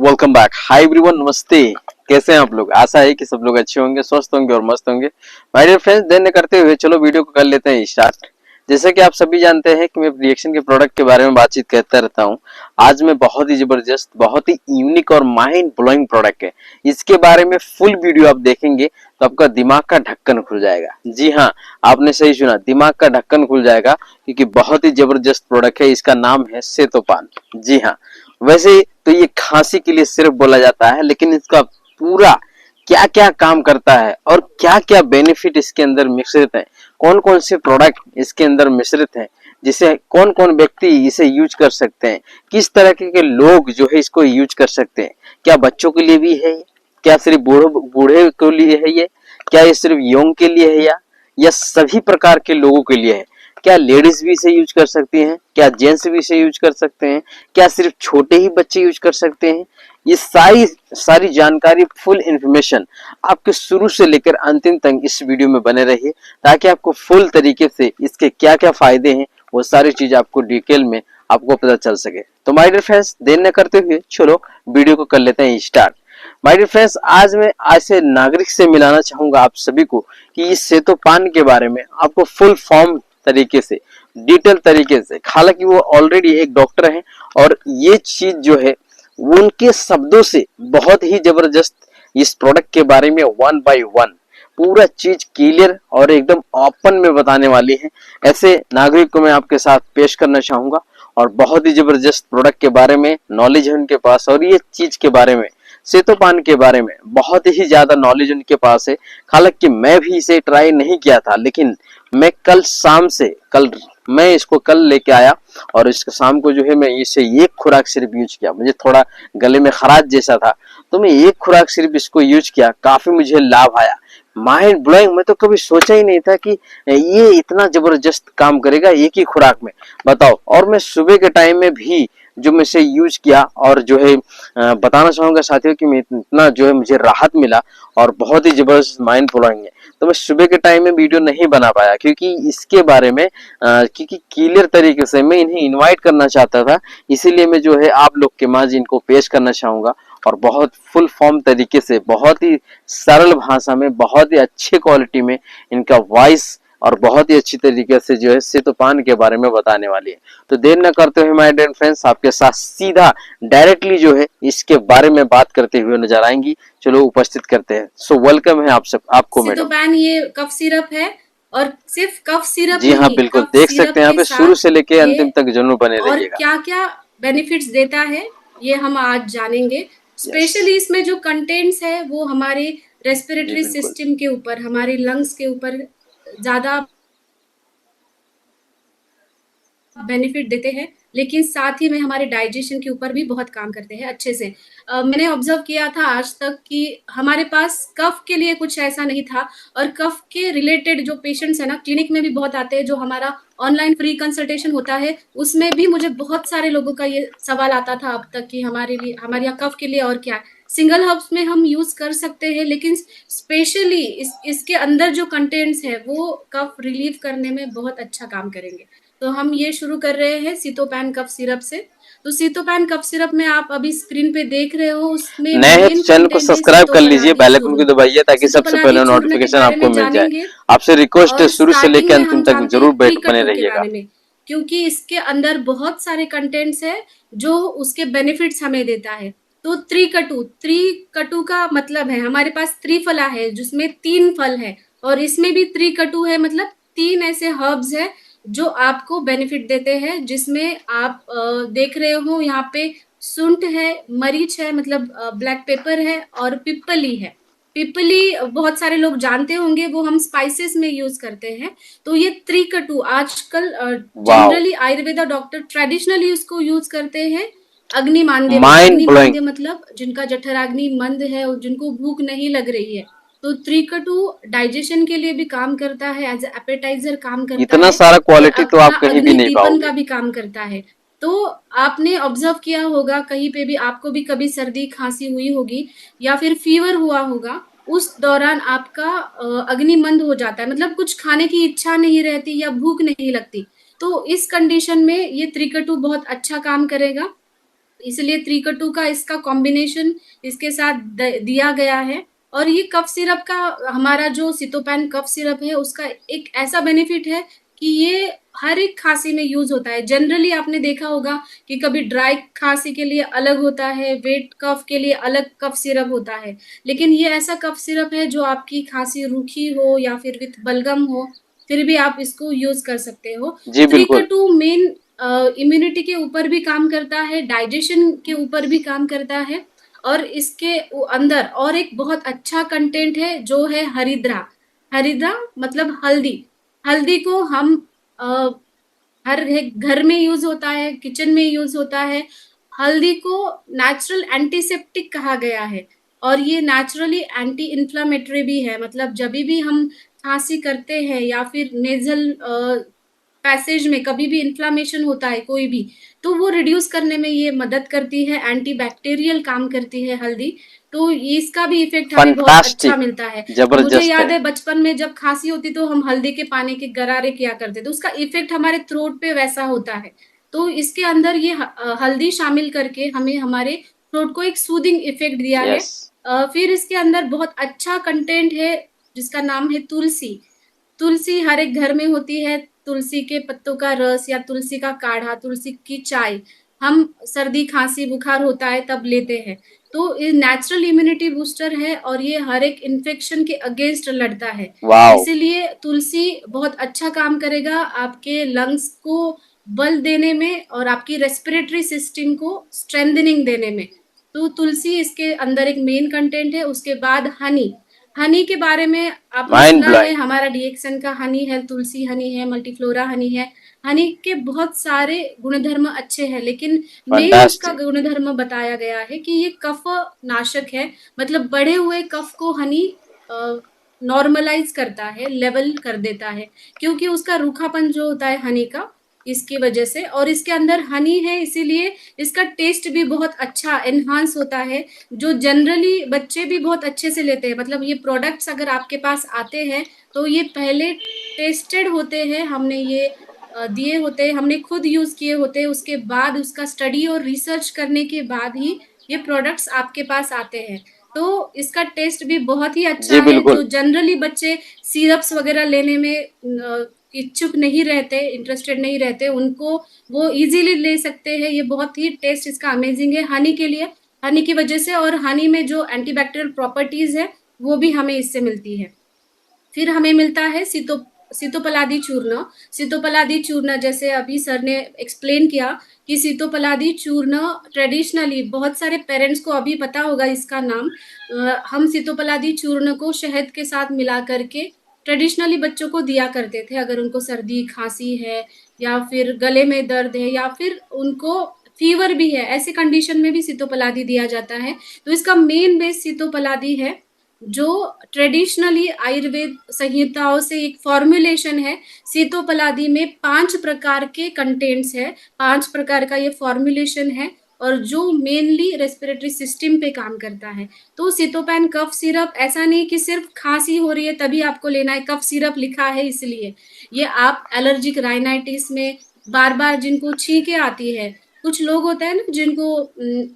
Welcome back. Hi everyone, नमस्ते। कैसे हैं आप लोग? आशा है कि सब लोग अच्छे होंगे, स्वस्थ होंगे और मस्त होंगे। माय डियर फ्रेंड्स, देर न करते हुए चलो वीडियो को कर लेते हैं स्टार्ट। जैसे कि आप सभी जानते हैं कि मैं रिएक्शन के प्रोडक्ट के बारे में बातचीत करता रहता हूं। आज मैं बहुत ही जबरदस्त, बहुत ही यूनिक और माइंड ब्लोइंग प्रोडक्ट है, इसके बारे में फुल वीडियो आप देखेंगे तो आपका दिमाग का ढक्कन खुल जाएगा। जी हाँ, आपने सही सुना, दिमाग का ढक्कन खुल जाएगा, क्योंकि बहुत ही जबरदस्त प्रोडक्ट है। इसका नाम है सेतोपान। जी हाँ, वैसे तो ये खांसी के लिए सिर्फ बोला जाता है, लेकिन इसका पूरा क्या क्या काम करता है और क्या क्या बेनिफिट इसके अंदर मिश्रित है, कौन कौन से प्रोडक्ट इसके अंदर मिश्रित है, जिसे कौन कौन व्यक्ति इसे यूज कर सकते हैं, किस तरह के लोग जो है इसको यूज कर सकते हैं, क्या बच्चों के लिए भी है, क्या सिर्फ बूढ़े के लिए है ये, क्या ये सिर्फ यंग के लिए है, या सभी प्रकार के लोगों के लिए है, क्या लेडीज भी इसे यूज कर सकती हैं, क्या जेंट्स भी इसे यूज कर सकते हैं, क्या सिर्फ छोटे ही बच्चे यूज कर सकते हैं। ये सारी सारी जानकारी, फुल इंफॉर्मेशन आपके शुरू से लेकर अंतिम तक इस वीडियो में बने रहिए, ताकि आपको फुल तरीके से इसके क्या क्या फायदे हैं वो सारी चीज आपको डिटेल में आपको पता चल सके। तो माय डियर फ्रेंड्स, देर न करते हुए चलो वीडियो को कर लेते हैं स्टार्ट। माय डियर फ्रेंड्स, आज मैं ऐसे नागरिक से मिलाना चाहूंगा आप सभी को कि इस सेतोपान के बारे में आपको फुल फॉर्म तरीके से, डिटेल तरीके से, हालांकि वो ऑलरेडी एक डॉक्टर हैं और ये चीज जो है उनके शब्दों से बहुत ही जबरदस्त इस प्रोडक्ट के बारे में वन बाय वन पूरा चीज क्लियर और एकदम ओपन में बताने वाली है। ऐसे नागरिक को मैं आपके साथ पेश करना चाहूंगा और बहुत ही जबरदस्त प्रोडक्ट के बारे में नॉलेज है उनके पास, और ये चीज के बारे में, सेतोपान के बारे में बहुत ही ज्यादा नॉलेज उनके पास है। हालांकि मैं भी इसे ट्राई नहीं किया था, लेकिन मैं कल मैं इसको कल लेके आया और इसके शाम को जो है मैं इसे एक खुराक सिर्फ यूज किया। मुझे थोड़ा गले में खराश जैसा था, तो मैं एक खुराक सिर्फ इसको यूज किया, काफी मुझे लाभ आया। माइंड ब्लोइंग, मैं तो कभी सोचा ही नहीं था कि ये इतना जबरदस्त काम करेगा एक ही खुराक में, बताओ। और मैं सुबह के टाइम में भी जो मैं इसे यूज किया, और जो है बताना चाहूंगा साथियों कि मैं इतना जो है मुझे राहत मिला और बहुत ही जबरदस्त माइंड ब्लोइंग है। तो मैं सुबह के टाइम में वीडियो नहीं बना पाया, क्योंकि इसके बारे में क्योंकि क्लियर तरीके से मैं इन्हें इनवाइट करना चाहता था, इसीलिए मैं जो है आप लोग के माझ इनको पेश करना चाहूंगा और बहुत फुल फॉर्म तरीके से, बहुत ही सरल भाषा में, बहुत ही अच्छे क्वालिटी में इनका वॉइस और बहुत ही अच्छी तरीके से जो है सेतोपान के बारे में बताने वाली है। तो देर न करते हुए माय डियर फ्रेंड्स, आपके साथ सीधा डायरेक्टली जो है इसके बारे में बात करते हुए नजर आएंगी। चलो उपस्थित करते हैं। सो वेलकम है आप सब, आपको मैडम। सितोपैन ये कफ सिरप है, और सिर्फ कफ सिरप जी हाँ, नहीं, बिल्कुल कफ देख सकते सिरप हैं यहाँ के पे शुरू साथ से लेके ये अंतिम तक जरूर बने और रहिएगा। क्या-क्या बेनिफिट्स देता है, ये हम आज जानेंगे। यस, स्पेशली इसमें जो कंटेंट्स है वो हमारे जी रेस्पिरेटरी बिल्कुल। सिस्टम के ऊपर, हमारे लंग्स के ऊपर ज़्यादा बेनिफिट देते हैं, लेकिन साथ ही में हमारे डाइजेशन के ऊपर भी बहुत काम करते हैं अच्छे से। मैंने ऑब्जर्व किया था आज तक कि हमारे पास कफ के लिए कुछ ऐसा नहीं था, और कफ के रिलेटेड जो पेशेंट्स हैं ना, क्लिनिक में भी बहुत आते हैं। जो हमारा ऑनलाइन फ्री कंसल्टेशन होता है, उसमें भी मुझे बहुत सारे लोगों का ये सवाल आता था अब तक कि हमारे यहाँ कफ के लिए और क्या है। सिंगल हर्ब्स में हम यूज़ कर सकते हैं, लेकिन स्पेशली इसके अंदर जो कंटेंट्स हैं, वो कफ रिलीव करने में बहुत अच्छा काम करेंगे। तो हम ये शुरू कर रहे हैं सितोपैन कफ सिरप से। तो सितोपैन कफ सिरप में आप अभी स्क्रीन पे देख रहे हो, उसमें नए हैं तो मेन चैनल को कंटेंट है सब्सक्राइब कर लीजिए, सितोपलादी बेल आइकन को चूर्ण। दबाइए ताकि सबसे सितोपलादी पहले चूर्ण के नोटिफिकेशन बारे आपको में मिल जाए। जानेंगे, आपसे रिक्वेस्ट है और शुरू से स्टार्टिंग लेकर में अंतिम हम तक जानते हैं जरूर बने त्रिकटु के रहिएगा। बारे में, क्योंकि इसके अंदर बहुत सारे कंटेंट्स हैं जो उसके बेनिफिट्स हमें देता है। तो त्रिकटु का मतलब है हमारे पास त्रिफला है जिसमें 3 फल है, और इसमें भी त्रिकटु है, मतलब 3 ऐसे हर्ब्स हैं जो आपको बेनिफिट देते हैं, जिसमें आप देख रहे हो यहाँ पे सुंठ है, मरीच है, मतलब ब्लैक पेपर है, और पिप्पली है। पिपली बहुत सारे लोग जानते होंगे, वो हम स्पाइसेस में यूज करते हैं। तो ये त्रिकटु आजकल wow, generally Ayurveda doctor traditionally उसको यूज करते हैं अग्निमांद्य में। Mind blowing. अग्निमांद्य मतलब जिनका जठराग्नि मंद है और जिनको भूख नहीं लग रही है, तो त्रिकटु डाइजेशन के लिए भी काम करता है, एज एपेटाइजर काम करता इतना है, सारा और क्वालिटी तो अपना आप कहीं भी अग्नि नहीं दीपन का पाओगे। भी काम करता है। तो आपने ऑब्जर्व किया होगा कहीं पे भी, आपको भी कभी सर्दी खांसी हुई होगी या फिर फीवर हुआ होगा, उस दौरान आपका अग्नि मंद हो जाता है, मतलब कुछ खाने की इच्छा नहीं रहती या भूख नहीं लगती। तो इस कंडीशन में ये त्रिकटु बहुत अच्छा काम करेगा। इसलिए त्रिकटु का इसका कॉम्बिनेशन इसके साथ दिया गया है। और ये कफ सिरप का हमारा जो सितोपैन कफ सिरप है उसका एक ऐसा बेनिफिट है कि ये हर एक खांसी में यूज होता है। जनरली आपने देखा होगा कि कभी ड्राई खांसी के लिए अलग होता है, वेट कफ के लिए अलग कफ सिरप होता है, लेकिन ये ऐसा कफ सिरप है जो आपकी खांसी रूखी हो या फिर विथ बलगम हो, फिर भी आप इसको यूज कर सकते हो। जी बिल्कुल। त्रिकटु मेन इम्यूनिटी के ऊपर भी काम करता है, डाइजेशन के ऊपर भी काम करता है, और इसके अंदर और एक बहुत अच्छा कंटेंट है जो है हरिद्रा। हरिद्रा मतलब हल्दी। हल्दी को हम अ, हर एक घर में यूज होता है, किचन में यूज होता है। हल्दी को नेचुरल एंटीसेप्टिक कहा गया है, और ये नेचुरली एंटी इन्फ्लामेटरी भी है। मतलब जब भी हम खांसी करते हैं या फिर नेजल पैसेज में कभी भी इन्फ्लामेशन होता है कोई भी, तो वो रिड्यूस करने में ये मदद करती है, एंटीबैक्टीरियल काम करती है हल्दी। तो इसका भी इफ़ेक्ट हमें बहुत अच्छा फंटास्टिक, मिलता है। तो मुझे जबरदस्त याद है। है बचपन में जब खाँसी होती तो हम हल्दी के पानी के गरारे किया करते थे, उसका इफ़ेक्ट हमारे थ्रोट पे वैसा होता है। तो इसके अंदर ये हल्दी शामिल करके हमें हमारे थ्रोट को एक सूदिंग इफ़ेक्ट दिया है। यस। फिर इसके अंदर बहुत अच्छा कंटेंट है जिसका नाम है तुलसी। तुलसी हर एक घर में होती है। तुलसी के पत्तों का रस या तुलसी का काढ़ा, तुलसी की चाय हम सर्दी, खाँसी, बुखार होता है तब लेते हैं। तो ये नेचुरल इम्यूनिटी बूस्टर है और ये हर एक इन्फेक्शन के अगेंस्ट लड़ता है। वाओ! इसीलिए तुलसी बहुत अच्छा काम करेगा आपके लंग्स को बल देने में और आपकी रेस्पिरेटरी सिस्टम को स्ट्रेंथनिंग देने में। तो तुलसी इसके अंदर एक मेन कंटेंट है। उसके बाद हनी। हनी के बारे में आपने माइंड सुना है, ब्लोइंग। हमारा डीएक्सन का हनी है, तुलसी हनी है, मल्टीफ्लोरा हनी है। हनी के बहुत सारे गुणधर्म अच्छे हैं, लेकिन मेन उसका फंटास्टिक। गुणधर्म बताया गया है कि ये कफ नाशक है। मतलब बढ़े हुए कफ को हनी नॉर्मलाइज करता है, लेवल कर देता है, क्योंकि उसका रूखापन जो होता है हनी का, इसकी वजह से। और इसके अंदर हनी है इसीलिए इसका टेस्ट भी बहुत अच्छा एनहांस होता है, जो जनरली बच्चे भी बहुत अच्छे से लेते हैं। मतलब ये प्रोडक्ट्स अगर आपके पास आते हैं तो ये पहले टेस्टेड होते हैं, हमने ये दिए होते हैं, हमने खुद यूज़ किए होते हैं, उसके बाद उसका स्टडी और रिसर्च करने के बाद ही ये प्रोडक्ट्स आपके पास आते हैं। तो इसका टेस्ट भी बहुत ही अच्छा जी है, जो बिल्कुल। जनरली बच्चे सिरप्स वगैरह लेने में इच्छुक नहीं रहते, इंटरेस्टेड नहीं रहते, उनको वो ईज़िली ले सकते हैं। ये बहुत ही टेस्ट इसका अमेज़िंग है हनी के लिए, हनी की वजह से। और हनी में जो एंटीबैक्टीरियल प्रॉपर्टीज़ है, वो भी हमें इससे मिलती है। फिर हमें मिलता है सितोपलादी चूर्ण। सितोपलादी चूर्ण जैसे अभी सर ने एक्सप्लेन किया कि सितोपलादी चूर्ण ट्रेडिशनली बहुत सारे पेरेंट्स को अभी पता होगा इसका नाम। हम सितोपलादी चूर्ण को शहद के साथ मिला करके ट्रेडिशनली बच्चों को दिया करते थे, अगर उनको सर्दी, खाँसी है या फिर गले में दर्द है या फिर उनको फ़ीवर भी है, ऐसे कंडीशन में भी सितोपलादी दिया जाता है। तो इसका मेन बेस सितोपलादी है, जो ट्रेडिशनली आयुर्वेद संहिताओं से एक फॉर्मुलेशन है। सीतोपलादी में 5 प्रकार के कंटेंट्स हैं, 5 प्रकार का ये फॉर्मुलेशन है और जो मेनली रेस्पिरेटरी सिस्टम पे काम करता है। तो सितोपैन कफ सिरप ऐसा नहीं कि सिर्फ खाँसी हो रही है तभी आपको लेना है, कफ सिरप लिखा है इसलिए। ये आप एलर्जिक राइनाइटिस में बार-बार जिनको छींकें आती है, कुछ लोग होते हैं ना जिनको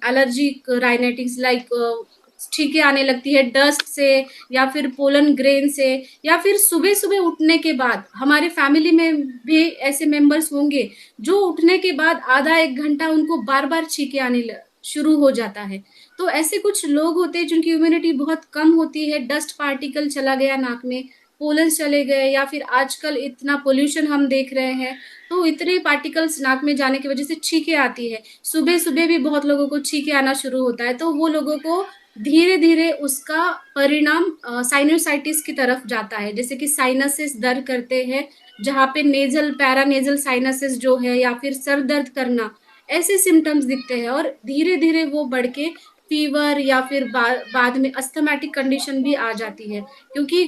एलर्जिक राइनाइटिस लाइक छींकें आने लगती है डस्ट से या फिर पोलन ग्रेन से, या फिर सुबह-सुबह उठने के बाद। हमारे फैमिली में भी ऐसे मेंबर्स होंगे जो उठने के बाद आधा 1 घंटा उनको बार-बार छींकें आने ल शुरू हो जाता है। तो ऐसे कुछ लोग होते हैं जिनकी इम्यूनिटी बहुत कम होती है, डस्ट पार्टिकल चला गया नाक में, पोलन्स चले गए, या फिर आजकल इतना पॉल्यूशन हम देख रहे हैं, तो इतने पार्टिकल्स नाक में जाने की वजह से छींकें आती है। सुबह-सुबह भी बहुत लोगों को छींकें आना शुरू होता है, तो वो लोगों को धीरे-धीरे उसका परिणाम साइनोसाइटिस की तरफ जाता है। जैसे कि साइनसेस दर्द करते हैं, जहाँ पे नेज़ल पैरानेज़ल साइनसेस जो है या फिर सर दर्द करना, ऐसे सिम्पटम्स दिखते हैं और धीरे-धीरे वो बढ़ के फ़ीवर या फिर बाद में अस्थमैटिक कंडीशन भी आ जाती है। क्योंकि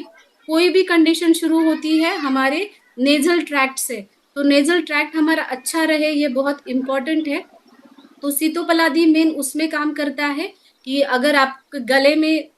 कोई भी कंडीशन शुरू होती है हमारे नेज़ल ट्रैक्ट से, तो नेज़ल ट्रैक्ट हमारा अच्छा रहे ये बहुत इम्पोर्टेंट है। तो सितोपलादी मेन उसमें काम करता है कि अगर आप गले में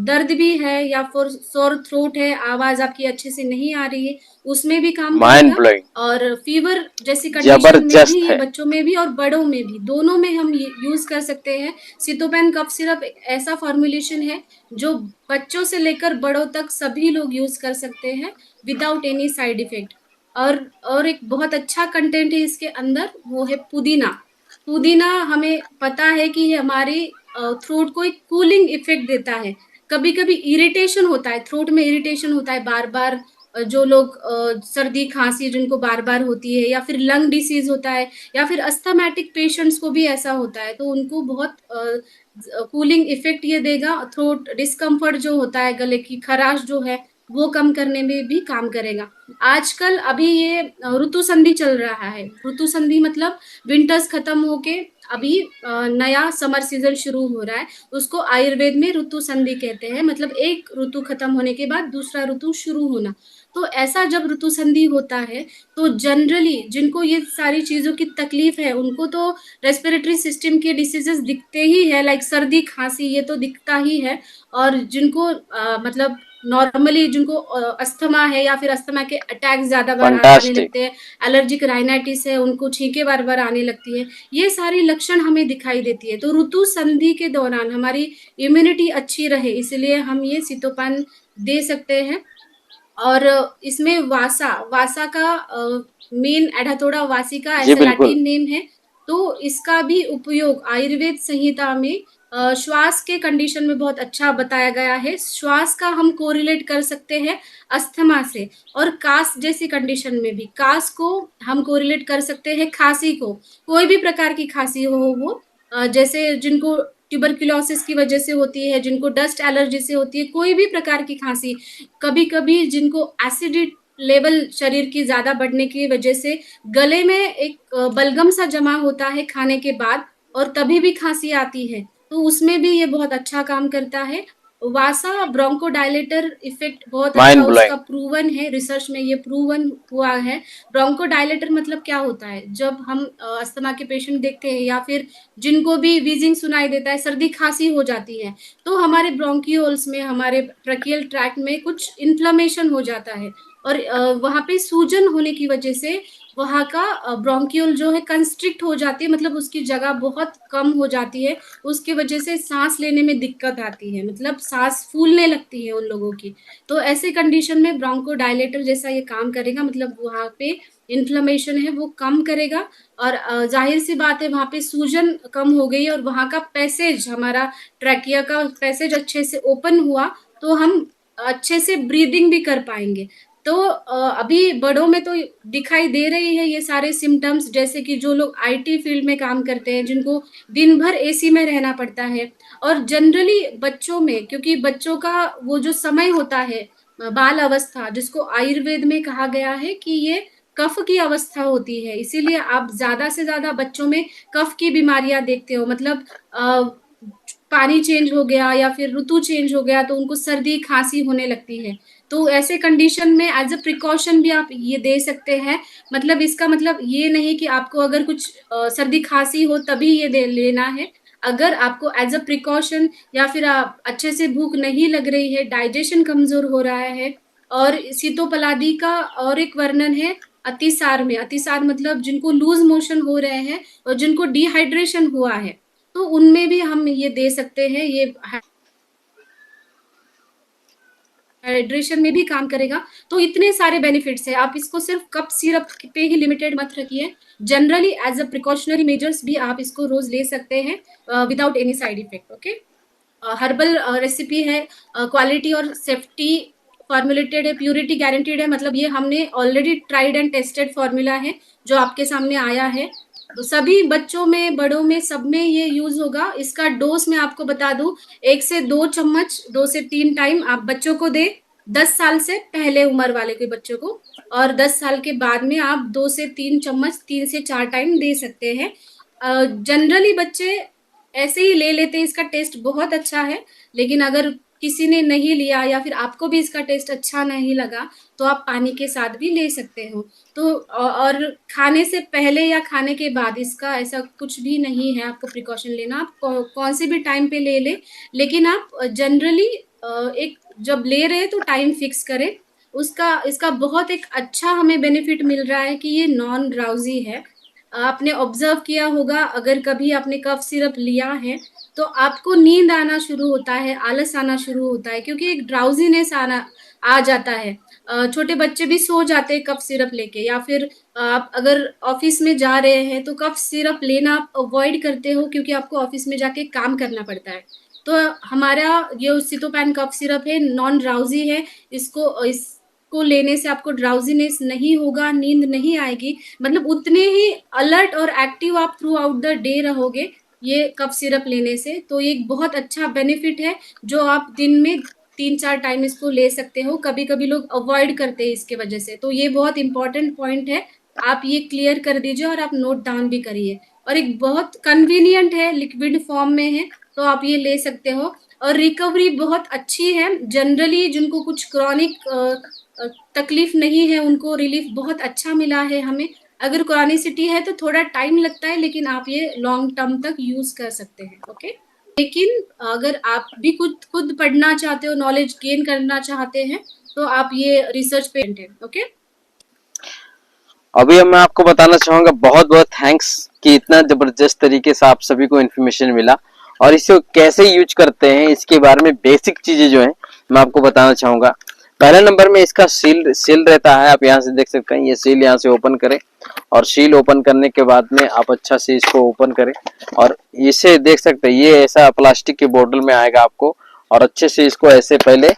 दर्द भी है या फिर सोर थ्रोट है, आवाज़ आपकी अच्छे से नहीं आ रही है, उसमें भी काम माइंड करेगा। ब्लोइंग, और फीवर जैसी कंडीशन में भी जबरदस्त ये है। बच्चों में भी और बड़ों में भी, दोनों में हम ये यूज़ कर सकते हैं। सितोपेन कफ सिरप एक ऐसा फ़ॉर्मूलेशन है, जो बच्चों से लेकर बड़ों तक सभी लोग यूज़ कर सकते हैं विदाउट एनी साइड इफ़ेक्ट। और एक बहुत अच्छा कंटेंट है इसके अंदर, वो है पुदीना। पुदीना हमें पता है कि ये हमारी थ्रोट को एक कूलिंग इफ़ेक्ट देता है। कभी-कभी इरिटेशन होता है, थ्रोट में इरिटेशन होता है बार-बार, जो लोग सर्दी-खाँसी जिनको बार-बार होती है, या फिर लंग डिसीज़ होता है, या फिर अस्थमैटिक पेशेंट्स को भी ऐसा होता है, तो उनको बहुत कूलिंग इफ़ेक्ट ये देगा। थ्रोट डिस्कम्फर्ट जो होता है, गले की खराश जो है, वो कम करने में भी काम करेगा। आजकल अभी ये ऋतु संधि चल रहा है। ऋतु संधि मतलब विंटर्स खत्म होके अभी नया समर सीज़न शुरू हो रहा है। उसको आयुर्वेद में ऋतु संधि कहते हैं, मतलब एक ऋतु खत्म होने के बाद दूसरा ऋतु शुरू होना। तो ऐसा जब ऋतु संधि होता है, तो जनरली जिनको ये सारी चीज़ों की तकलीफ़ है, उनको तो रेस्पिरेटरी सिस्टम के डिसीज़ेज़ दिखते ही है, लाइक सर्दी, खाँसी ये तो दिखता ही है। और जिनको मतलब नॉर्मली जिनको अस्थमा है या फिर अस्थमा के अटैक ज़्यादा बार आने फंटास्टिक। लगते हैं, एलर्जिक राइनाइटिस है, उनको छींकें बार-बार आने लगती है। ये सारी लक्षण हमें दिखाई देती है। तो ऋतु संधि के दौरान हमारी इम्यूनिटी अच्छी रहे, इसलिए हम ये सितोपान दे सकते हैं। और इसमें वासा का मेन एडाथोडा वासिका जी ऐसा बिल्कुल। लैटिन नेम है, तो इसका भी उपयोग आयुर्वेद संहिता में श्वास के कंडीशन में बहुत अच्छा बताया गया है। श्वास का हम कोरिलेट कर सकते हैं अस्थमा से, और कास जैसी कंडीशन में भी, कास को हम कोरिलेट कर सकते हैं खाँसी को। कोई भी प्रकार की खाँसी हो वो, जैसे जिनको ट्यूबरकुलोसिस की वजह से होती है, जिनको डस्ट एलर्जी से होती है, कोई भी प्रकार की खाँसी, कभी-कभी जिनको एसिडिटी लेवल शरीर की ज़्यादा बढ़ने की वजह से गले में एक बलगम सा जमा होता है खाने के बाद, और तभी भी खाँसी आती है, तो उसमें भी ये बहुत अच्छा काम करता है। वासा ब्रोंकोडायलेटर इफ़ेक्ट बहुत अच्छा माइंड उसका ब्लोइंग। प्रूवन है, रिसर्च में ये प्रूवन हुआ है। ब्रोंकोडायलेटर मतलब क्या होता है? जब हम अस्थमा के पेशेंट देखते हैं, या फिर जिनको भी व्हीज़िंग सुनाई देता है, सर्दी-खाँसी हो जाती है, तो हमारे ब्रोंकियोल्स में, हमारे ट्रैकियल ट्रैक्ट में कुछ इन्फ्लेमेशन हो जाता है, और वहाँ पे सूजन होने की वजह से वहाँ का ब्रोंकियोल जो है कंस्ट्रिक्ट हो जाती है, मतलब उसकी जगह बहुत कम हो जाती है। उसकी वजह से साँस लेने में दिक्कत आती है, मतलब साँस फूलने लगती है उन लोगों की। तो ऐसे कंडीशन में ब्रोंकोडायलेटर जैसा ये काम करेगा, मतलब वहाँ पे इन्फ्लेमेशन है वो कम करेगा, और ज़ाहिर-सी बात है वहाँ पे सूजन कम हो गई, और वहाँ का पैसेज, हमारा ट्रैकिया का पैसेज अच्छे से ओपन हुआ, तो हम अच्छे से ब्रीदिंग भी कर पाएँगे। तो अभी बड़ों में तो दिखाई दे रही है ये सारे सिम्पटम्स, जैसे कि जो लोग आईटी फील्ड में काम करते हैं, जिनको दिन भर एसी में रहना पड़ता है, और जनरली बच्चों में, क्योंकि बच्चों का वो जो समय होता है बाल अवस्था, जिसको आयुर्वेद में कहा गया है कि ये कफ की अवस्था होती है, इसीलिए आप ज़्यादा से ज़्यादा बच्चों में कफ की बीमारियाँ देखते हो, मतलब पानी चेंज हो गया या फिर ऋतु चेंज हो गया, तो उनको सर्दी, खाँसी होने लगती है। तो ऐसे कंडीशन में एज़ अ प्रिकॉशन भी आप ये दे सकते हैं। मतलब इसका मतलब ये नहीं कि आपको अगर कुछ सर्दी-खाँसी हो तभी ये दे लेना है। अगर आपको एज़ अ प्रिकॉशन, या फिर आप अच्छे से भूख नहीं लग रही है, डाइजेशन कमज़ोर हो रहा है, और सितोपलादी का और एक वर्णन है अतिसार में। अतिसार मतलब जिनको लूज़ मोशन हो रहे हैं और जिनको डिहाइड्रेशन हुआ है, तो उनमें भी हम ये दे सकते हैं। ये हाइड्रेशन में भी काम करेगा। तो इतने सारे बेनिफिट्स हैं। आप इसको सिर्फ़ कफ सिरप पे ही लिमिटेड मत रखिए। Generally as a precautionary measures भी आप इसको रोज़ ले सकते हैं without any side effect, okay? Herbal recipe है, क्वालिटी और सेफ्टी फॉर्मुलेटेड है, प्यूरिटी गारंटीड है, मतलब ये हमने already tried and tested formula है, जो आपके सामने आया है। तो सभी बच्चों में, बड़ों में, सब में ये यूज़ होगा। इसका डोज़ मैं आपको बता दूँ, 1 से 2 चम्मच, 2 से 3 टाइम आप बच्चों को दें, 10 साल से पहले उम्र वाले के बच्चों को, और 10 साल के बाद में आप 2 से 3 चम्मच, 3 से 4 टाइम दे सकते हैं। जनरली बच्चे ऐसे ही ले लेते हैं, इसका टेस्ट बहुत अच्छा है, लेकिन अगर किसी ने नहीं लिया या फिर आपको भी इसका टेस्ट अच्छा नहीं लगा, तो आप पानी के साथ भी ले सकते हो। तो और खाने से पहले या खाने के बाद इसका ऐसा कुछ भी नहीं है आपको प्रिकॉशन लेना, आप कौन से भी टाइम पे ले लें, लेकिन आप जनरली एक जब ले रहे हैं तो टाइम फिक्स करें। उसका इसका बहुत एक अच्छा हमें बेनिफिट मिल रहा है कि ये नॉन ड्राउज़ी है। आपने ऑब्ज़र्व किया होगा, अगर कभी आपने कफ सिरप लिया है, तो आपको नींद आना शुरू होता है, आलस आना शुरू होता है, क्योंकि एक ड्राउज़ीनेस आना आ जाता है। छोटे बच्चे भी सो जाते हैं कफ सिरप लेके, या फिर आप अगर ऑफ़िस में जा रहे हैं तो कफ सिरप लेना आप अवॉइड करते हो, क्योंकि आपको ऑफ़िस में जाके काम करना पड़ता है। तो हमारा ये सितोपैन कफ सिरप है, नॉन ड्राउज़ी है, इसको लेने से आपको ड्राउज़ीनेस नहीं होगा, नींद नहीं आएगी, मतलब उतने ही अलर्ट और एक्टिव आप थ्रू आउट द डे रहोगे, ये कफ सिरप लेने से। तो ये एक बहुत अच्छा बेनिफिट है, जो आप दिन में 3-4 टाइम इसको ले सकते हो। कभी-कभी लोग अवॉइड करते हैं इसके वजह से, तो ये बहुत इम्पोर्टेंट पॉइंट है। आप ये क्लियर कर दीजिए और आप नोट डाउन भी करिए। और एक बहुत कन्वीनिएंट है, लिक्विड फॉर्म में है, तो आप ये ले सकते हो। और रिकवरी बहुत अच्छी है, जनरली जिनको कुछ क्रॉनिक तकलीफ नहीं है, उनको रिलीफ बहुत अच्छा मिला है हमें। अगर क्रॉनिसिटी है तो थोड़ा टाइम लगता है, लेकिन आप ये लॉन्ग टर्म तक यूज़ कर सकते हैं, ओके? लेकिन अगर आप भी खुद पढ़ना चाहते हो, नॉलेज गेन करना चाहते हैं, तो आप ये रिसर्च पे है, ओके? अभी मैं आपको बताना चाहूंगा बहुत बहुत थैंक्स कि इतना जबरदस्त तरीके से आप सभी को इन्फॉर्मेशन मिला, और इसे कैसे यूज करते हैं इसके बारे में बेसिक चीजें जो है मैं आपको बताना चाहूंगा। पहले नंबर में इसका सील रहता है, आप यहाँ से देख सकते हैं, ये सील यहाँ से ओपन करें, और सील ओपन करने के बाद में आप अच्छा से इसको ओपन करें, और इसे देख सकते हैं ये ऐसा प्लास्टिक के बोतल में आएगा आपको, और अच्छे से इसको ऐसे पहले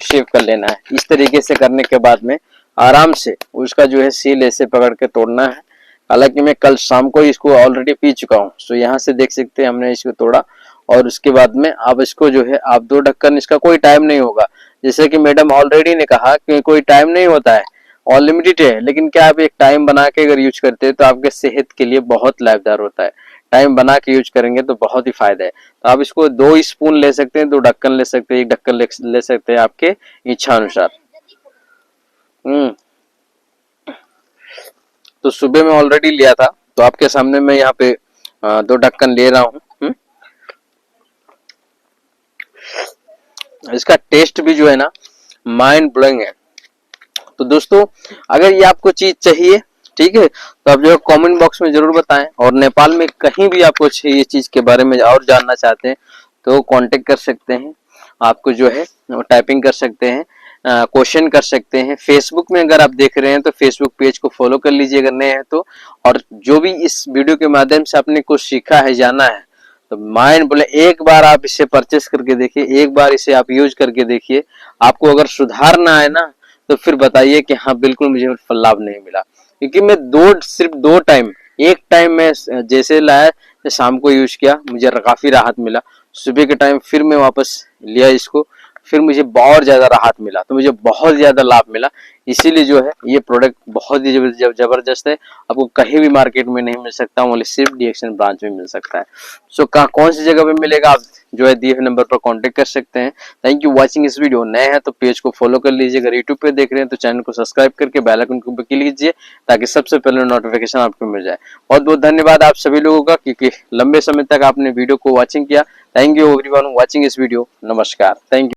शेव कर लेना है। इस तरीके से करने के बाद में आराम से उसका जो है सील ऐसे पकड़ के तोड़ना है। हालांकि मैं कल शाम को इसको ऑलरेडी पी चुका हूँ, सो यहाँ से देख सकते हैं हमने इसको तोड़ा, और उसके बाद में आप इसको जो है आप 2 ढक्कन, इसका कोई टाइम नहीं होगा, जैसे कि मैडम ऑलरेडी ने कहा कि कोई टाइम नहीं होता है, अनलिमिटेड है, लेकिन क्या आप एक टाइम बना के अगर यूज करते हैं तो आपके सेहत के लिए बहुत लाभदार होता है। टाइम बना के यूज करेंगे तो बहुत ही फायदा है। तो आप इसको 2 स्पून ले सकते हैं, 2 ढक्कन ले सकते हैं, 1 ढक्कन ले सकते हैं आपके इच्छा अनुसार। तो सुबह में ऑलरेडी लिया था, तो आपके सामने मैं यहाँ पे 2 ढक्कन ले रहा हूँ। इसका टेस्ट भी जो है ना माइंड ब्लोइंग है। तो दोस्तों अगर ये आपको चीज चाहिए, ठीक है, तो आप जो है कमेंट बॉक्स में जरूर बताएं, और नेपाल में कहीं भी आपको ये चीज के बारे में और जानना चाहते हैं तो कांटेक्ट कर सकते हैं, आपको जो है टाइपिंग कर सकते हैं, क्वेश्चन कर सकते हैं। फेसबुक में अगर आप देख रहे हैं तो फेसबुक पेज को फॉलो कर लीजिए अगर नए हैं तो। और जो भी इस वीडियो के माध्यम से आपने कुछ सीखा है, जाना है, तो माइंड बोले एक बार आप इसे परचेस करके देखिए, एक बार इसे आप यूज करके देखिए। आपको अगर सुधार ना आए ना तो फिर बताइए कि हाँ बिल्कुल मुझे लाभ नहीं मिला, क्योंकि मैं सिर्फ 2 टाइम, एक टाइम में जैसे लाया शाम को यूज किया, मुझे काफी राहत मिला। सुबह के टाइम फिर मैं वापस लिया इसको, फिर मुझे बहुत ज्यादा राहत मिला, तो मुझे बहुत ज्यादा लाभ मिला। इसीलिए जो है ये प्रोडक्ट बहुत ही जबरदस्त है, आपको कहीं भी मार्केट में नहीं मिल सकता, ओनली सिर्फ डीएक्शन ब्रांच में मिल सकता है। सो कौन सी जगह पे मिलेगा, आप जो है दिए हुए नंबर पर कांटेक्ट कर सकते हैं। थैंक यू वॉचिंग इस वीडियो। नए हैं तो पेज को फॉलो कर लीजिए, अगर यूट्यूब पे देख रहे हैं तो चैनल को सब्सक्राइब करके बेल आइकन को क्लिक कीजिए, ताकि सबसे पहले नोटिफिकेशन आपको मिल जाए। बहुत बहुत धन्यवाद आप सभी लोगों का, क्योंकि लंबे समय तक आपने वीडियो को वॉचिंग किया। थैंक यू एवरीवन वॉचिंग इस वीडियो। नमस्कार, थैंक यू।